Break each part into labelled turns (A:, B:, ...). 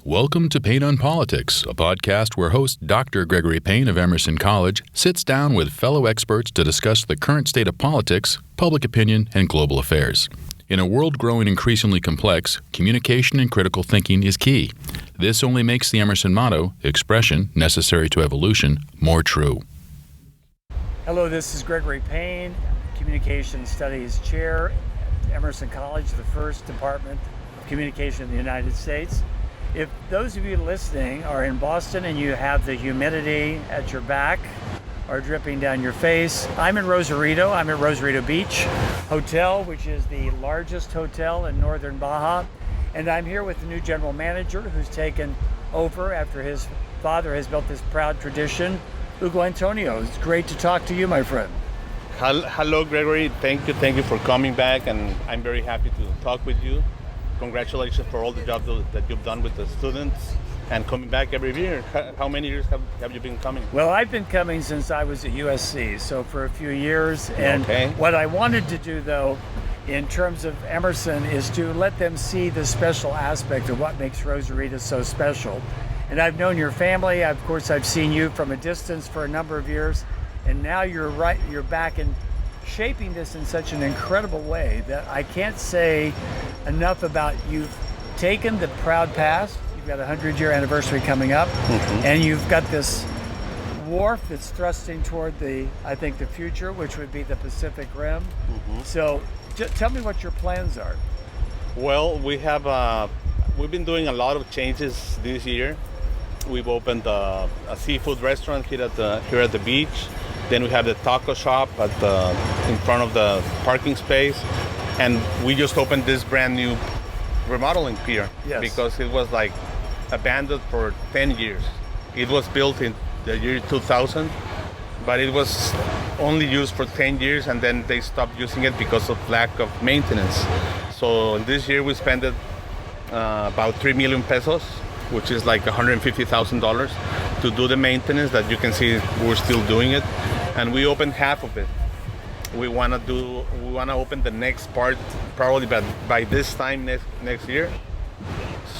A: Welcome to Payne on Politics, a podcast where host Dr. Gregory Payne of Emerson College sits down with fellow experts to discuss the current state of politics, public opinion, and global affairs. In a world growing increasingly complex, communication and critical thinking is key. This only makes the Emerson motto, expression necessary to evolution, more true.
B: Hello, this is Gregory Payne, Communication Studies Chair at Emerson College, the first department of communication in the United States. If those of you listening are in Boston and you have the humidity at your back or dripping down your face, I'm in Rosarito. I'm at Rosarito Beach Hotel, which is the largest hotel in northern Baja. And I'm here with the new general manager who's taken over after his father has built this proud tradition, Hugo. It's great to talk to you, my friend.
C: Hello, Gregory. Thank you for coming back, and I'm very happy to talk with you. Congratulations for all the jobs that you've done with the students and coming back every year. How many years have you been coming?
B: Well, I've been coming since I was at USC, so for a few years. And What I wanted to do, though, in terms of Emerson, is to let them see the special aspect of what makes Rosarito so special. And I've known your family. Of course, I've seen you from a distance for a number of years, and now you're back in shaping this in such an incredible way that I can't say enough about. You've taken the proud past. You've got a 100-year anniversary coming up, and you've got this wharf that's thrusting toward the future, which would be the Pacific Rim. So tell me what your plans are.
C: Well, we've been doing a lot of changes this year. We've opened a seafood restaurant here at the beach. Then we have the taco shop in front of the parking space, and we just opened this brand new remodeling pier.
B: Yes.
C: Because it was like abandoned for 10 years. It was built in the year 2000, but it was only used for 10 years, and then they stopped using it because of lack of maintenance. So this year we spent about 3 million pesos, which is like $150,000 to do the maintenance. That you can see we're still doing it, and we opened half of it. We want to open the next part probably by this time next year.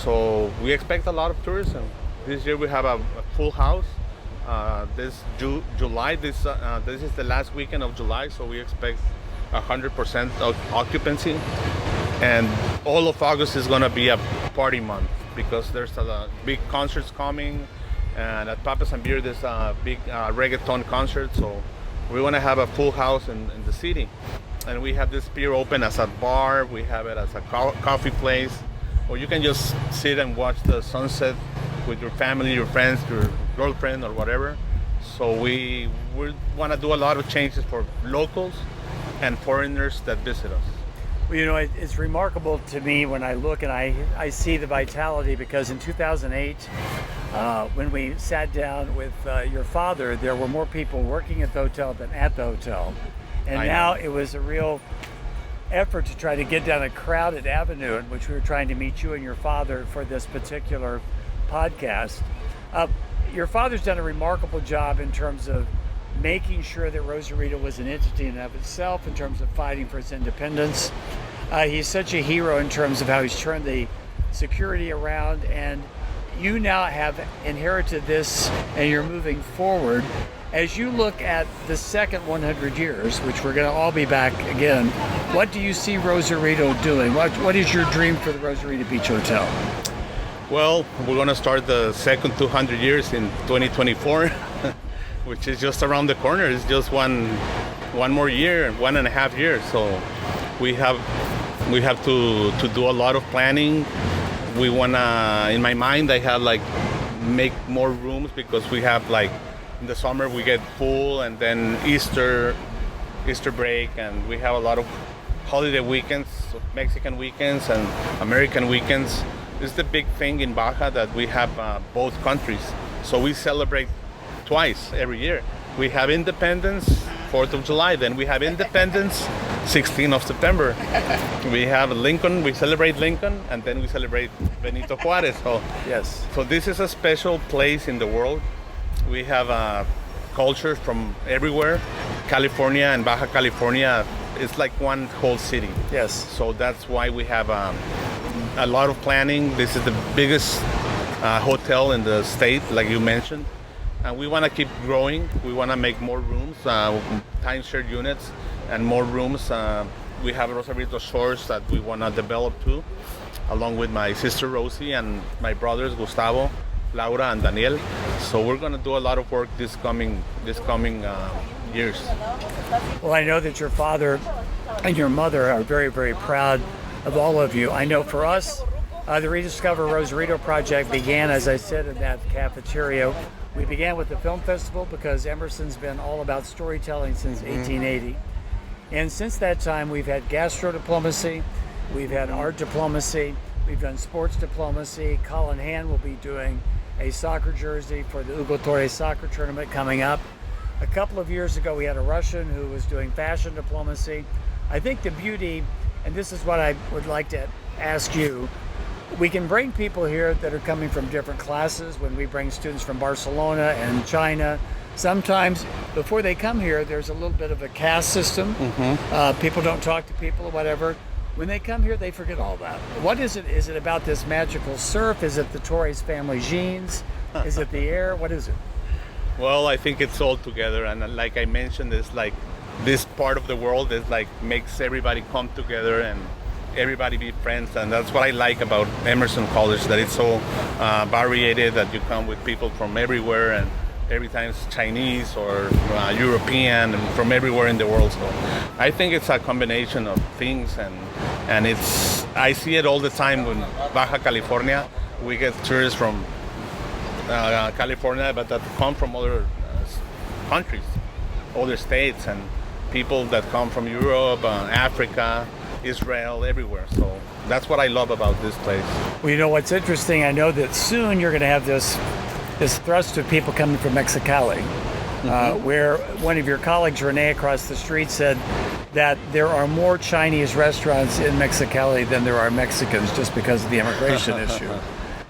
C: So we expect a lot of tourism. This year we have a full house. This July, this is the last weekend of July, so we expect 100% occupancy, and all of August is going to be a party month because there's a big concerts coming, and at Papas and Beer there's a big reggaeton concert. So we want to have a full house in the city, and we have this pier open as a bar. We have it as a coffee place, or you can just sit and watch the sunset with your family, your friends, your girlfriend, or whatever. So we want to do a lot of changes for locals and foreigners that visit us.
B: Well, you know, it's remarkable to me when I look and I see the vitality, because in 2008, when we sat down with your father, there were more people working at the hotel than at the hotel. And now it was a real effort to try to get down a crowded avenue in which we were trying to meet you and your father for this particular podcast. Your father's done a remarkable job in terms of making sure that Rosarito was an entity in and of itself, in terms of fighting for its independence. He's such a hero in terms of how he's turned the security around, and you now have inherited this and you're moving forward. As you look at the second 100 years, which we're going to all be back again, what do you see Rosarito doing? What is your dream for the Rosarito Beach Hotel?
C: Well, we're going to start the second 200 years in 2024. Which is just around the corner. It's just one more year, 1.5 years. So we have to do a lot of planning. We wanna, in my mind, I have like make more rooms, because we have like in the summer we get full, and then Easter break, and we have a lot of holiday weekends, Mexican weekends and American weekends. This is the big thing in Baja, that we have both countries. So we celebrate twice every year. We have Independence, 4th of July, then we have Independence, 16th of September. We have Lincoln, we celebrate Lincoln, and then we celebrate Benito Juarez. So this is a special place in the world. We have cultures from everywhere. California and Baja California, it's like one whole city.
B: Yes.
C: So that's why we have a lot of planning. This is the biggest hotel in the state, like you mentioned. And we want to keep growing. We want to make more rooms, timeshare units, and more rooms. We have Rosarito Shores that we want to develop too, along with my sister Rosie and my brothers Gustavo, Laura, and Daniel. So we're going to do a lot of work this coming years.
B: Well, I know that your father and your mother are very, very proud of all of you. I know for us, the Rediscover Rosarito project began, as I said, in that cafeteria. We began with the film festival because Emerson's been all about storytelling since 1880. And since that time, we've had gastro diplomacy, we've had art diplomacy, we've done sports diplomacy. Colin Hand will be doing a soccer jersey for the Hugo Torres soccer tournament coming up. A couple of years ago, we had a Russian who was doing fashion diplomacy. I think the beauty, and this is what I would like to ask you, we can bring people here that are coming from different classes. When we bring students from Barcelona and China, sometimes before they come here, there's a little bit of a caste system. People don't talk to people or whatever. When they come here, they forget all that. What is it? Is it about this magical surf? Is it the Torres family genes? Is it the air? What is it?
C: Well, I think it's all together. And like I mentioned, it's like this part of the world is like makes everybody come together and everybody be friends. And that's what I like about Emerson College, that it's so variated, that you come with people from everywhere, and every time it's Chinese or European and from everywhere in the world. So I think it's a combination of things, and it's, I see it all the time in Baja California. We get tourists from California, but that come from other countries, other states, and people that come from Europe, Africa, Israel, everywhere. So that's what I love about this place.
B: Well, you know what's interesting? I know that soon you're going to have this thrust of people coming from Mexicali, where one of your colleagues, Renee, across the street said that there are more Chinese restaurants in Mexicali than there are Mexicans, just because of the immigration issue.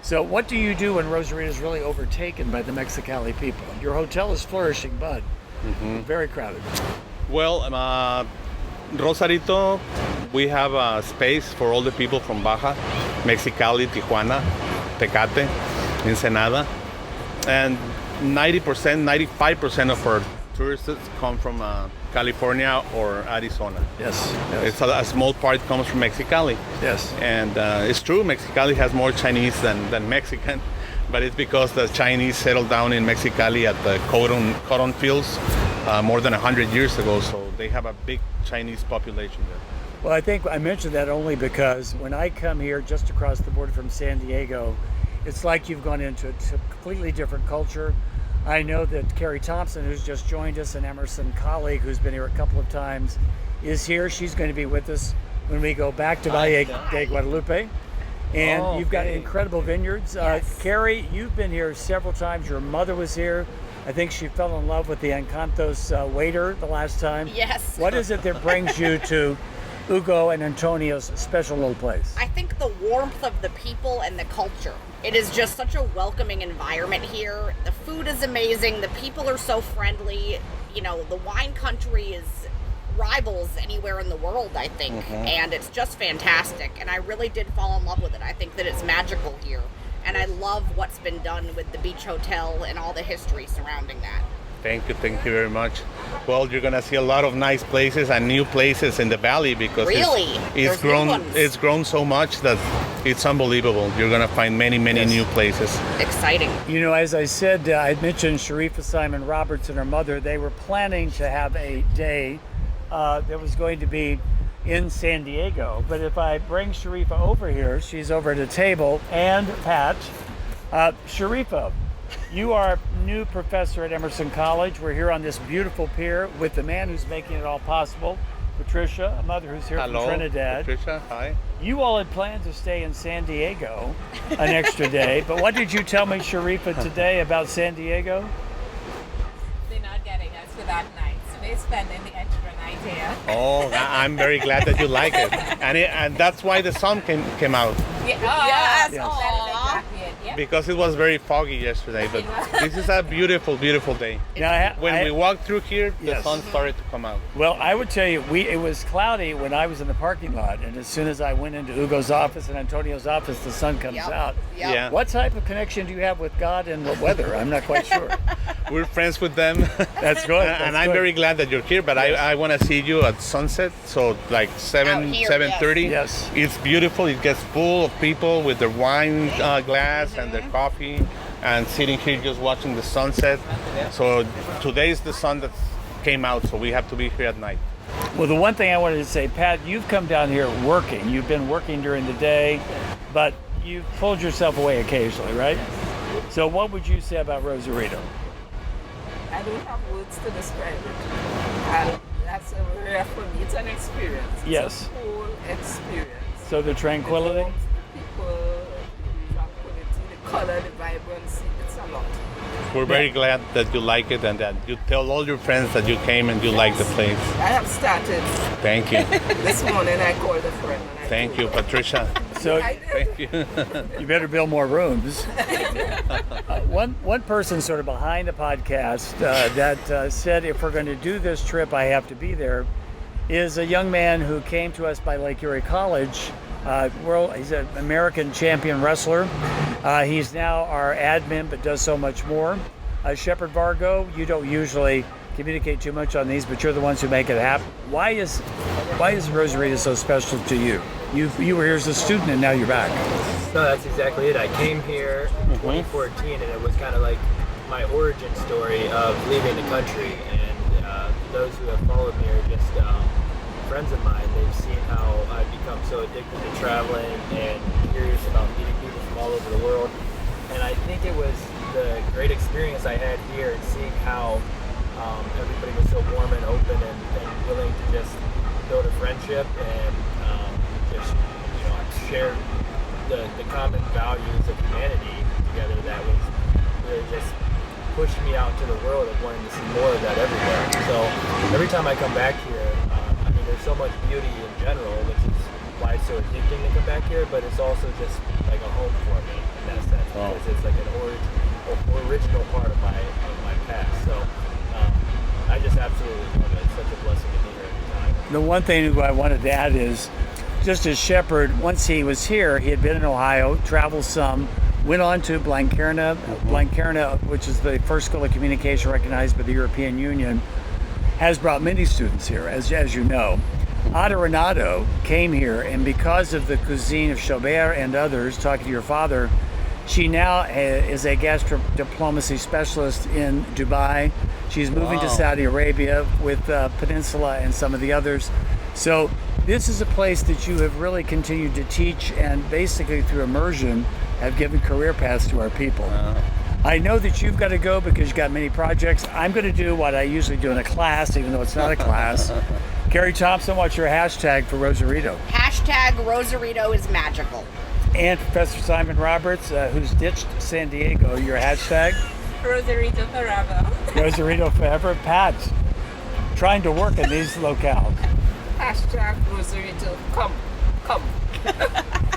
B: So what do you do when Rosarito is really overtaken by the Mexicali people? Your hotel is flourishing, but very crowded.
C: Well, Rosarito, we have a space for all the people from Baja, Mexicali, Tijuana, Tecate, Ensenada. And 95% of our tourists come from California or Arizona.
B: Yes.
C: It's a small part comes from Mexicali.
B: Yes.
C: And it's true, Mexicali has more Chinese than Mexican, but it's because the Chinese settled down in Mexicali at the cotton fields more than 100 years ago, so they have a big Chinese population there.
B: Well, I think I mentioned that only because when I come here just across the border from San Diego, it's like you've gone into a completely different culture. I know that Carrie Thompson, who's just joined us, an Emerson colleague who's been here a couple of times, is here. She's going to be with us when we go back to Valle de Guadalupe. And you've got incredible vineyards.
D: Yes.
B: Carrie, you've been here several times. Your mother was here. I think she fell in love with the Encantos waiter the last time.
D: Yes.
B: What is it that brings you to Hugo and Antonio's special little place?
D: I think the warmth of the people and the culture. It is just such a welcoming environment here. The food is amazing. The people are so friendly. You know, the wine country is rivals anywhere in the world, I think. And it's just fantastic. And I really did fall in love with it. I think that it's magical here. And I love what's been done with the beach hotel and all the history surrounding that.
C: Thank you very much. Well, you're gonna see a lot of nice places and new places in the valley because it's grown so much that it's unbelievable. You're gonna find many new places.
D: Exciting.
B: You know, as I said, I mentioned Sharifa Simon Roberts and her mother. They were planning to have a day that was going to be in San Diego. But if I bring Sharifa over here, she's over at a table, and Pat. Sharifa, you are a new professor at Emerson College. We're here on this beautiful pier with the man who's making it all possible, Patricia, a mother who's here from Trinidad.
C: Patricia, hi.
B: You all had planned to stay in San Diego an extra day, but what did you tell me, Sharifa, today about San Diego?
E: They're not getting us for that night, so they're spending the extra night here.
C: Oh, I'm very glad that you like it. And that's why the sun came out.
E: Yeah.
D: Yes.
B: Yes.
E: That is exactly it.
C: because it was very foggy yesterday. But this is a beautiful, beautiful day.
B: Now,
C: When we walked through here, the
B: Yes.
C: sun started to come out.
B: Well, I would tell you, it was cloudy when I was in the parking lot, and as soon as I went into Hugo's office and Antonio's office, the sun comes
D: Yep.
B: out.
D: Yep.
C: Yeah.
B: What type of connection do you have with God and the weather? I'm not quite sure.
C: We're friends with them.
B: That's good.
C: And I'm very glad that you're here, but I want to see you at sunset. So like
D: Out
C: 7:30.
B: here, yes.
C: It's beautiful. It gets full of people with their wine glass and their coffee and sitting here just watching the sunset. So today's the sun that came out, so we have to be here at night.
B: Well, the one thing I wanted to say, Pat, you've come down here working. You've been working during the day, but you've pulled yourself away occasionally, right? So what would you say about Rosarito?
E: I don't have words to describe it. And that's a rare for me. It's an experience. It's
B: Yes.
E: a whole experience.
B: So the tranquility?
E: The people, the tranquility, the color, the vibrancy, it's a lot.
C: We're very glad that you like it and that you tell all your friends that you came and you like the place.
E: I have started
C: Thank you.
E: this morning. I called a friend. And I
C: Thank you,
E: told her.
C: Patricia.
B: So
E: I did.
C: Thank you.
B: you better build more rooms. One person sort of behind the podcast that said if we're going to do this trip, I have to be there, is a young man who came to us by Lake Erie College. He's an American champion wrestler. He's now our admin, but does so much more. Shepard Vargo, you don't usually communicate too much on these, but you're the ones who make it happen. Why is Rosarito so special to you? You were here as a student, and now you're back.
F: No, that's exactly it. I came here in 2014, and it was kind of like my origin story of leaving the country. And those who have followed me are just friends of mine. They've seen how I've become so addicted to traveling and curious about meeting people from all over the world. And I think it was the great experience I had here and seeing how everybody was so warm and open and willing to just build a friendship and just share the common values of humanity together. That was really just pushed me out to the world of wanting to see more of that everywhere. So every time I come back here, there's so much beauty in general, which is why it's so addicting to come back here, but it's also just like a home for me in that sense, because it's like an original part of my past. So I just absolutely love it. It's such a blessing to be here every time.
B: The one thing I wanted to add is, just as Shepard, once he was here, he had been in Ohio, traveled some, went on to Blanquerna, which is the first school of communication recognized by the European Union, has brought many students here, as you know. Ada Renato came here, and because of the cuisine of Chaubert and others, talking to your father, she now is a gastro diplomacy specialist in Dubai. She's moving to Saudi Arabia with Peninsula and some of the others. So this is a place that you have really continued to teach, and basically through immersion have given career paths to our people. I know that you've got to go because you've got many projects. I'm going to do what I usually do in a class, even though it's not a class. Carrie Thompson, what's your hashtag for Rosarito?
D: Hashtag Rosarito is magical.
B: And Professor Simon Roberts, who's ditched San Diego, your hashtag?
E: Rosarito forever.
B: Rosarito forever. Pat, trying to work in these locales.
E: Hashtag Rosarito, come.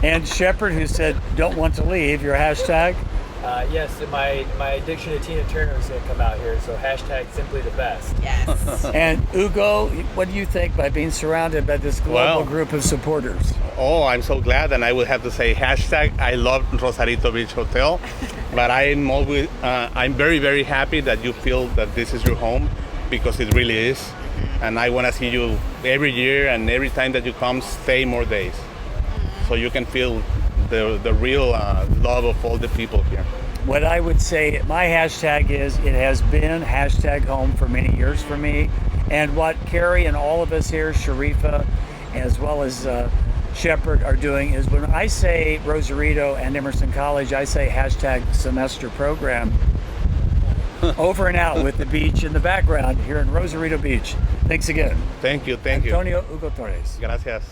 B: And Shepard, who said don't want to leave, your hashtag?
F: Yes, my addiction to Tina Turner is going to come out here, so hashtag simply the best.
D: Yes.
B: And Hugo, what do you think by being surrounded by this global group of supporters?
C: Oh, I'm so glad, and I would have to say hashtag I love Rosarito Beach Hotel, but I'm very, very happy that you feel that this is your home, because it really is, and I want to see you every year, and every time that you come, stay more days, so you can feel the real love of all the people here.
B: What I would say, my hashtag is, it has been hashtag home for many years for me. And what Carrie and all of us here, Sharifa, as well as Shepard are doing is, when I say Rosarito and Emerson College, I say hashtag semester program. Over and out with the beach in the background here in Rosarito Beach. Thanks again.
C: Thank you.
B: Antonio Hugo Torres.
C: Gracias.